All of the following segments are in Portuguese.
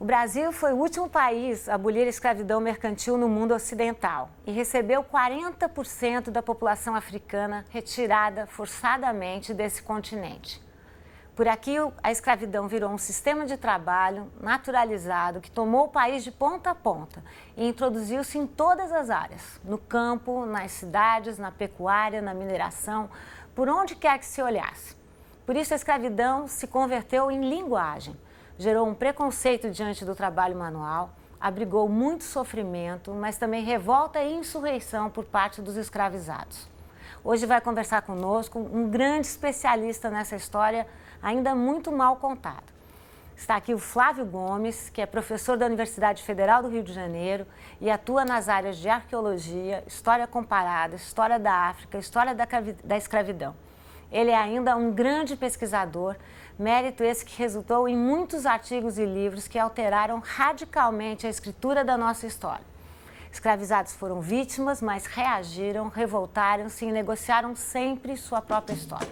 O Brasil foi o último país a abolir a escravidão mercantil no mundo ocidental e recebeu 40% da população africana retirada forçadamente desse continente. Por aqui, a escravidão virou um sistema de trabalho naturalizado que tomou o país de ponta a ponta e introduziu-se em todas as áreas, no campo, nas cidades, na pecuária, na mineração, por onde quer que se olhasse. Por isso, a escravidão se converteu em linguagem, gerou um preconceito diante do trabalho manual, abrigou muito sofrimento, mas também revolta e insurreição por parte dos escravizados. Hoje vai conversar conosco um grande especialista nessa história ainda muito mal contada. Está aqui o Flávio Gomes, que é professor da Universidade Federal do Rio de Janeiro e atua nas áreas de arqueologia, história comparada, história da África, história da escravidão. Ele é ainda um grande pesquisador, mérito esse que resultou em muitos artigos e livros que alteraram radicalmente a escritura da nossa história. Escravizados foram vítimas, mas reagiram, revoltaram-se e negociaram sempre sua própria história.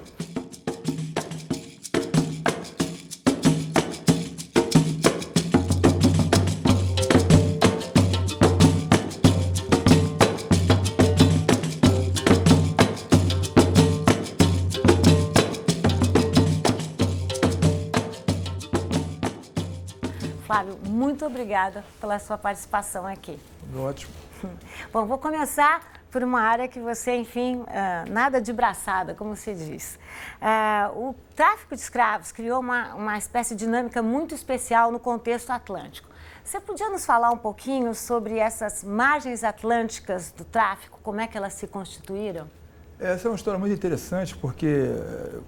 Flávio, muito obrigada pela sua participação aqui. Ótimo. Bom, vou começar por uma área que você, enfim, nada de braçada, como se diz. O tráfico de escravos criou uma espécie de dinâmica muito especial no contexto atlântico. Você podia nos falar um pouquinho sobre essas margens atlânticas do tráfico, como é que elas se constituíram? Essa é uma história muito interessante porque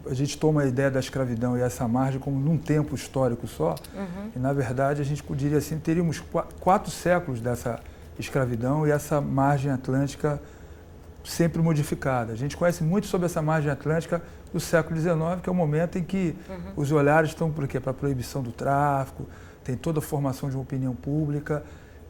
a gente toma a ideia da escravidão e essa margem como num tempo histórico só. E, na verdade, a gente poderia assim, teríamos 4 séculos dessa escravidão e essa margem atlântica sempre modificada. A gente conhece muito sobre essa margem atlântica do século XIX, que é o momento em que os olhares estão para a proibição do tráfico, tem toda a formação de uma opinião pública.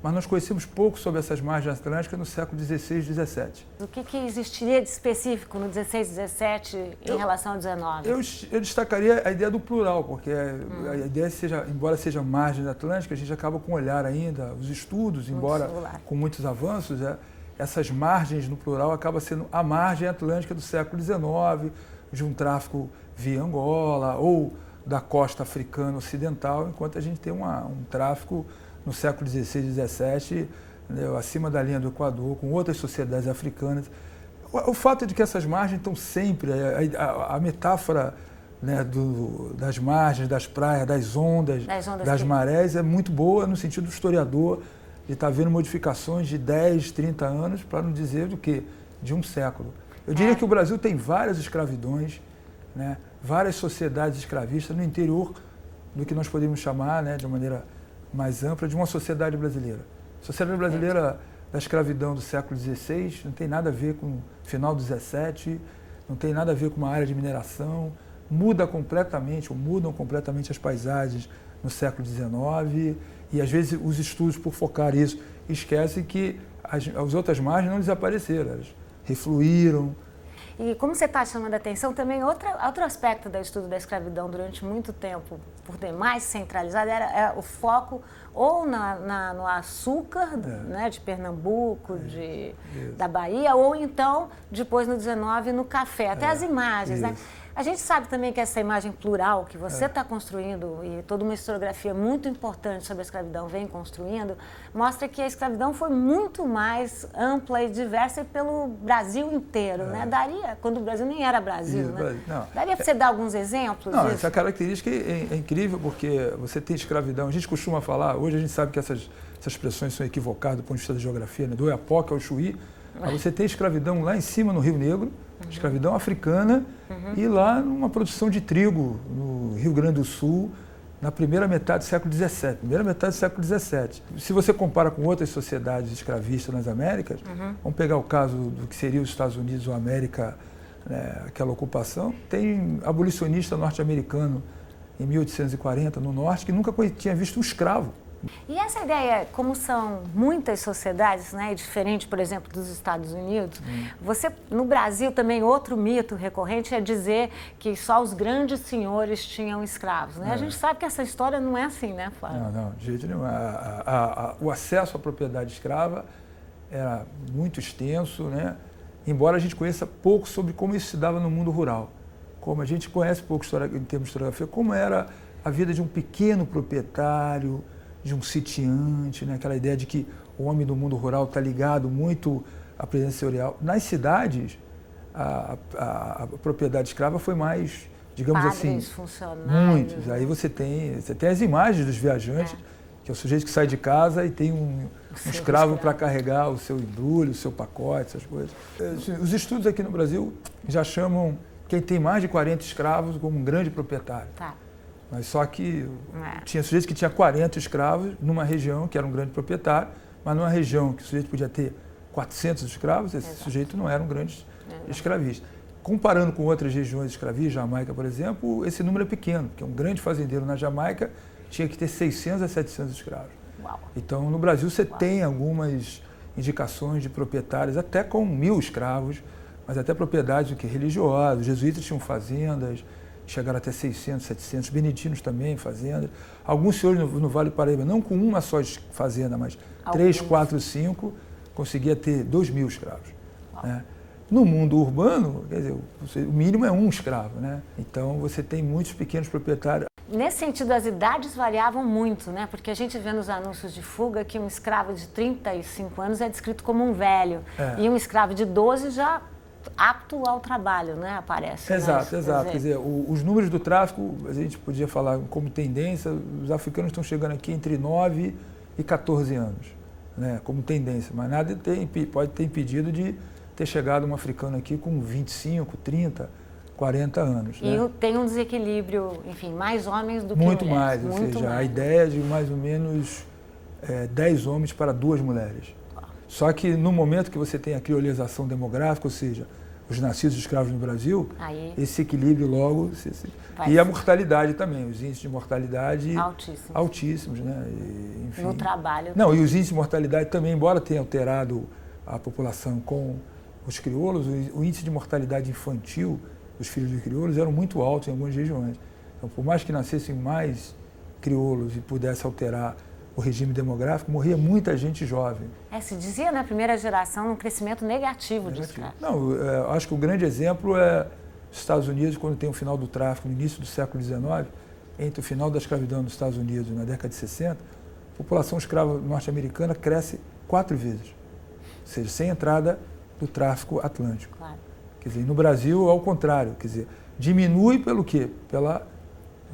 Mas nós conhecemos pouco sobre essas margens atlânticas no século XVI e XVII. O que existiria de específico no XVI e XVII em relação ao XIX? Eu destacaria a ideia do plural, porque a ideia, embora seja margens atlânticas, a gente acaba com um olhar ainda, os estudos, embora com muitos avanços, essas margens no plural acaba sendo a margem atlântica do século XIX, de um tráfico via Angola ou da costa africana ocidental, enquanto a gente tem um tráfico no século XVI e XVII, acima da linha do Equador, com outras sociedades africanas. O fato de que essas margens estão sempre, a metáfora, né, das margens, das praias, das ondas das marés, é muito boa no sentido do historiador, de estar vendo modificações de 10, 30 anos, para não dizer do que, de um século. Eu diria que o Brasil tem várias escravidões, né, várias sociedades escravistas no interior do que nós poderíamos chamar, né, de uma maneira mais ampla, de uma sociedade brasileira. A sociedade brasileira da escravidão do século XVI não tem nada a ver com o final do XVII, não tem nada a ver com uma área de mineração, mudam completamente as paisagens no século XIX e às vezes os estudos, por focar isso, esquecem que as outras margens não desapareceram, elas refluíram. E como você está chamando a atenção, também outro aspecto do estudo da escravidão durante muito tempo, por demais centralizado, era o foco ou no açúcar, né, de Pernambuco, da Bahia, ou então, depois no 19, no café, até as imagens, né? A gente sabe também que essa imagem plural que você está construindo e toda uma historiografia muito importante sobre a escravidão vem construindo, mostra que a escravidão foi muito mais ampla e diversa e pelo Brasil inteiro, né? Daria, quando o Brasil nem era Brasil, né? Daria para você dar alguns exemplos Não, disso? essa característica é incrível porque você tem escravidão, a gente costuma falar, hoje a gente sabe que essas expressões são equivocadas do ponto de vista da geografia, né? Do Oiapoque ao Chuí, mas você tem escravidão lá em cima no Rio Negro, escravidão africana, e lá numa produção de trigo no Rio Grande do Sul, na primeira metade do século XVII. Se você compara com outras sociedades escravistas nas Américas, vamos pegar o caso do que seria os Estados Unidos ou a América, né, aquela ocupação, tem abolicionista norte-americano em 1840 no norte que nunca tinha visto um escravo E essa ideia, como são muitas sociedades, né, diferente, por exemplo, dos Estados Unidos, no Brasil também outro mito recorrente é dizer que só os grandes senhores tinham escravos, né? A gente sabe que essa história não é assim, né, Flávio? Não, de jeito nenhum. O acesso à propriedade escrava era muito extenso, né? Embora a gente conheça pouco sobre como isso se dava no mundo rural. Como a gente conhece pouco em termos de historiografia, como era a vida de um pequeno proprietário, de um sitiante, né? Aquela ideia de que o homem do mundo rural está ligado muito à presença sensorial. Nas cidades, a propriedade escrava foi mais, digamos assim, funcionários. Muitos. Aí você tem as imagens dos viajantes, que é o sujeito que sai de casa e tem um escravo para carregar o seu embrulho, o seu pacote, essas coisas. Os estudos aqui no Brasil já chamam quem tem mais de 40 escravos como um grande proprietário. Tá. Mas só que tinha sujeitos que tinha 40 escravos numa região que era um grande proprietário, mas numa região que o sujeito podia ter 400 escravos, esse sujeito não era um grande escravista. Comparando com outras regiões escravistas, Jamaica, por exemplo, esse número é pequeno, porque um grande fazendeiro na Jamaica tinha que ter 600 a 700 escravos. Uau. Então, no Brasil, você tem algumas indicações de proprietários, até com 1000 escravos, mas até propriedades religiosas. Os jesuítas tinham fazendas, chegaram até 600, 700, beneditinos também, fazendas. Alguns senhores no Vale do Paraíba, não com uma só fazenda, mas 3, 4, 5, conseguia ter 2000 escravos. Né? No mundo urbano, quer dizer, o mínimo é 1 escravo, né? Então você tem muitos pequenos proprietários. Nesse sentido, as idades variavam muito, né? Porque a gente vê nos anúncios de fuga que um escravo de 35 anos é descrito como um velho. E um escravo de 12 já apto ao trabalho, né? Aparece. Exato. Quer dizer, os números do tráfico, a gente podia falar como tendência, os africanos estão chegando aqui entre 9 e 14 anos, né? Como tendência. Mas nada pode ter impedido de ter chegado um africano aqui com 25, 30, 40 anos. E né? Tem um desequilíbrio, enfim, mais homens do que muito mulheres. Mais, ou seja, a ideia de mais ou menos 10 homens para 2 mulheres. Só que no momento que você tem a criolização demográfica, ou seja, os nascidos escravos no Brasil, esse equilíbrio logo... E a mortalidade também, os índices de mortalidade... Altíssimos, né? E, enfim, no trabalho. Não, e os índices de mortalidade também, embora tenha alterado a população com os crioulos, o índice de mortalidade infantil dos filhos de crioulos eram muito altos em algumas regiões. Então, por mais que nascessem mais crioulos e pudesse alterar o regime demográfico, morria muita gente jovem. Se dizia na primeira geração um crescimento negativo de escravos. Não, acho que o grande exemplo é os Estados Unidos, quando tem o final do tráfico no início do século XIX, entre o final da escravidão nos Estados Unidos na década de 60, a população escrava norte-americana cresce 4 vezes. Ou seja, sem entrada do tráfico atlântico. Claro. Quer dizer, no Brasil, ao contrário, quer dizer, diminui pelo quê?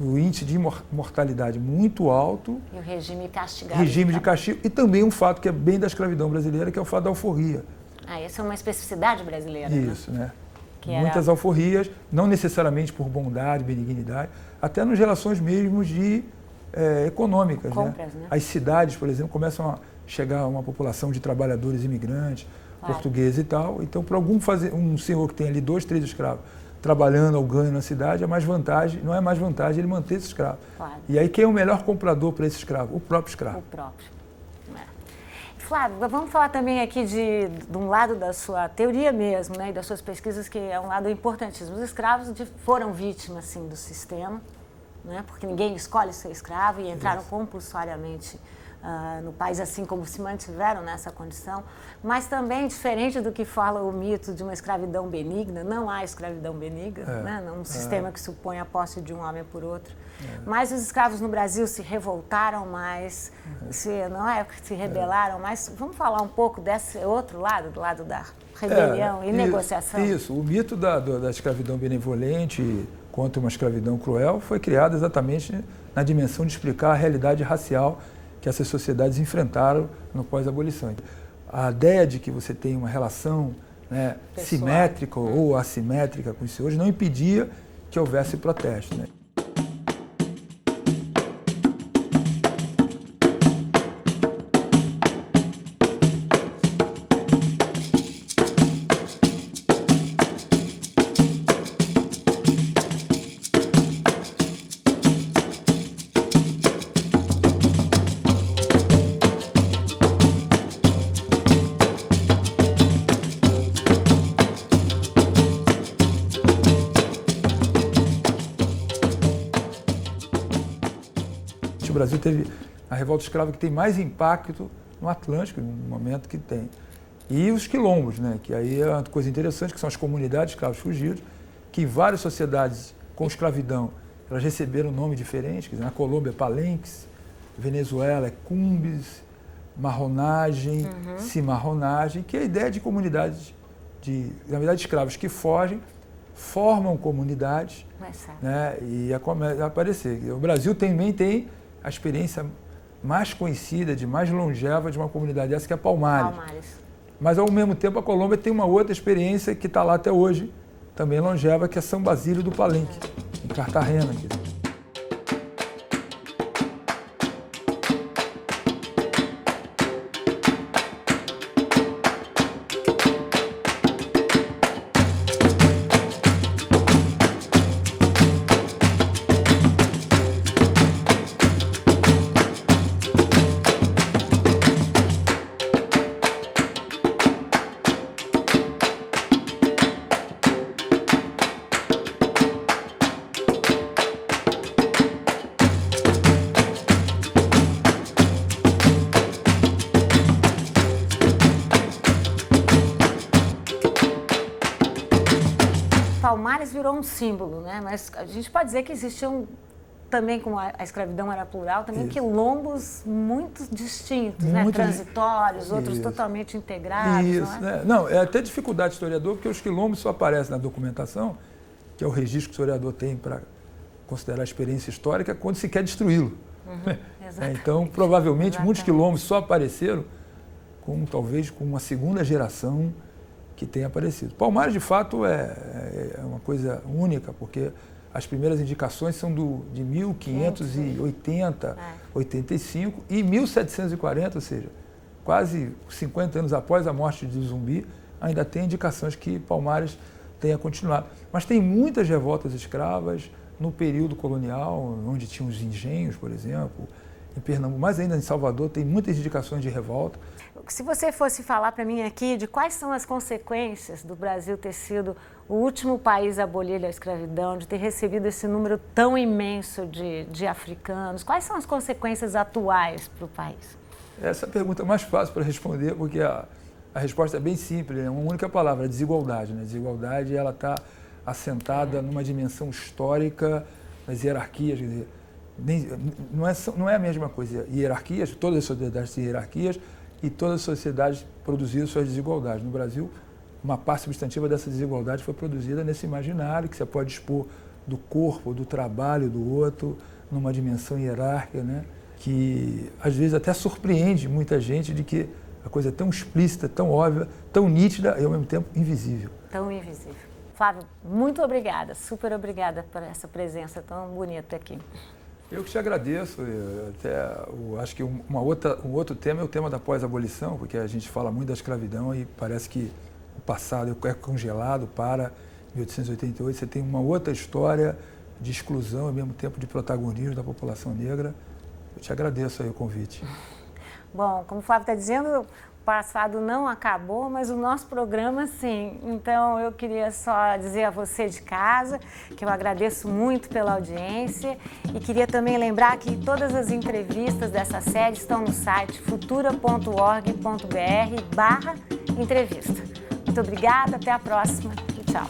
O índice de mortalidade muito alto. E o regime castigado. Regime de castigo. E também um fato que é bem da escravidão brasileira, que é o fato da alforria. Essa é uma especificidade brasileira. Isso, né? Muitas alforrias, não necessariamente por bondade, benignidade, até nas relações mesmo econômicas. Compras, né? As cidades, por exemplo, começam a chegar a uma população de trabalhadores imigrantes, portugueses e tal. Então, para um senhor que tem ali 2, 3 escravos trabalhando ao ganho na cidade, não é mais vantagem ele manter esse escravo. Claro. E aí quem é o melhor comprador para esse escravo? O próprio escravo. O próprio. Flávio, vamos falar também aqui de um lado da sua teoria mesmo, né, e das suas pesquisas, que é um lado importantíssimo. Os escravos foram vítimas, sim, do sistema, né, porque ninguém escolhe ser escravo e entraram compulsoriamente no país, assim como se mantiveram nessa condição, mas também, diferente do que fala o mito de uma escravidão benigna, não há escravidão benigna, né? Um sistema que supõe a posse de um homem por outro. Mas os escravos no Brasil se revoltaram mais, se rebelaram mais. Vamos falar um pouco desse outro lado, do lado da rebelião e negociação? Isso, o mito da escravidão benevolente contra uma escravidão cruel foi criado exatamente na dimensão de explicar a realidade racial que essas sociedades enfrentaram no pós-abolição. A ideia de que você tem uma relação, né, simétrica ou assimétrica com os senhores não impedia que houvesse protesto, né? Brasil teve a revolta escrava que tem mais impacto no Atlântico, no momento que tem. E os quilombos, né? Que aí é uma coisa interessante, que são as comunidades de escravos fugidos, que em várias sociedades com escravidão, elas receberam um nome diferente, quer dizer, na Colômbia é palenques, Venezuela é cumbes, marronagem, cimarronagem, que é a ideia de comunidades, na verdade, escravos que fogem, formam comunidades, né, e a aparecer. O Brasil também tem a experiência mais conhecida, mais longeva de uma comunidade dessa, que é Palmares. Mas, ao mesmo tempo, a Colômbia tem uma outra experiência que está lá até hoje, também longeva, que é São Basílio do Palenque, em Cartagena. Palmares virou um símbolo, né? Mas a gente pode dizer que existiam também, como a escravidão era plural, também quilombos muito distintos, né? Transitórios, outros totalmente integrados. Isso, não é? Né? Não, é até dificuldade do historiador, porque os quilombos só aparecem na documentação, que é o registro que o historiador tem para considerar a experiência histórica, quando se quer destruí-lo. Então, provavelmente, muitos quilombos só apareceram talvez com uma segunda geração que tenha aparecido. Palmares, de fato, é uma coisa única, porque as primeiras indicações são de 1580, 85 e 1740, ou seja, quase 50 anos após a morte de Zumbi, ainda tem indicações que Palmares tenha continuado. Mas tem muitas revoltas escravas no período colonial, onde tinha os engenhos, por exemplo, em Pernambuco, mas ainda em Salvador tem muitas indicações de revolta. Se você fosse falar para mim aqui de quais são as consequências do Brasil ter sido o último país a abolir a escravidão, de ter recebido esse número tão imenso de africanos, quais são as consequências atuais para o país? Essa é a pergunta mais fácil para responder, porque a resposta é bem simples, é uma única palavra, desigualdade. Né? Desigualdade, ela está assentada numa dimensão histórica, das hierarquias, quer dizer, não é a mesma coisa. Hierarquias, todas as sociedades têm hierarquias e todas as sociedades produziram suas desigualdades. No Brasil, uma parte substantiva dessa desigualdade foi produzida nesse imaginário que você pode expor do corpo, do trabalho do outro, numa dimensão hierárquica, né? Que às vezes até surpreende muita gente de que a coisa é tão explícita, tão óbvia, tão nítida e ao mesmo tempo invisível. Tão invisível. Flávio, muito obrigada, super obrigada por essa presença tão bonita aqui. Eu que te agradeço. Acho que um outro tema é o tema da pós-abolição, porque a gente fala muito da escravidão e parece que o passado é congelado para 1888. Você tem uma outra história de exclusão e ao mesmo tempo de protagonismo da população negra. Eu te agradeço aí o convite. Bom, como o Flávio está dizendo, o passado não acabou, mas o nosso programa sim. Então eu queria só dizer a você de casa que eu agradeço muito pela audiência e queria também lembrar que todas as entrevistas dessa série estão no site futura.org.br/entrevista. Muito obrigada, até a próxima e tchau.